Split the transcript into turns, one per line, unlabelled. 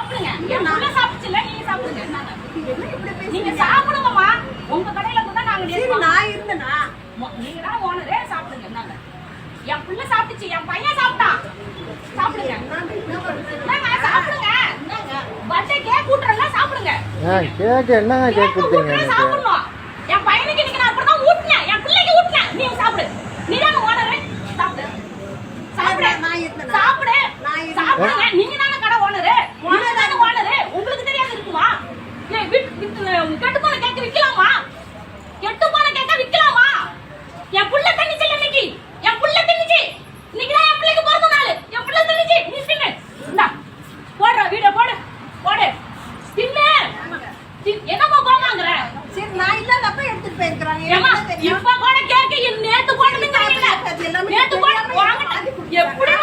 சாப்பிடுங்க. என் புள்ள சாப்பிடுச்சுல, நீங்க சாப்பிடுங்க. நீங்க சாப்பிடுங்கம்மா. உங்க கடையில கூட நாங்க
சரி நான் இருந்தேனா?
நீங்க தான் ஓனரே, சாப்பிடுங்க. என்னங்க என் புள்ள சாப்பிடுச்சு, என் பையன் சாப்பிட்டான். சாப்பிடுங்க. என்னங்க சாப்பிடுங்க. பர்த்டே கேக் ஊட்றல சாப்பிடுங்க.
கேக் என்னங்க கேக் கொடுத்தீங்க?
சாப்பிடணும். என் பையனுக்கு இன்னைக்கு நான் அப்பதான் ஊட்னேன், என் பிள்ளைக்கு ஊட்னேன். நீ சாப்பிடு. நீ தான் ஓனரே, சாப்பிடு. சாப்பிடு.
நான் இருந்தேனா?
சாப்பிடு. சாப்பிடுங்க. நீங்க தான கடை ஓனரே. ஓனர் தான ஓனரே. உங்களுக்கு தெரியாது இருக்குமா? ஏய் கெட்டு போன கேக் விக்கலாமா? கெட்டு போன கேக்க விக்கலாமா? என் புள்ள தண்ணிச்சு இன்னைக்கு. என் புள்ள தண்ணிச்சு. இன்னைக்கு தான் என் பிள்ளைக்கு பிறந்த நாள். என் புள்ள தண்ணிச்சு. நீ தின்னு. இந்தா. போடுற வீடியோ போடு. போடு. தின்னு. என்னமா கோமாங்கற?
சரி நான் இல்லாதப்ப எடுத்துட்டு போயிருக்காங்க.
இப்ப கூட கேக்க நேத்து போடுறீங்க. நேத்து போடு வாங்க. எப்படி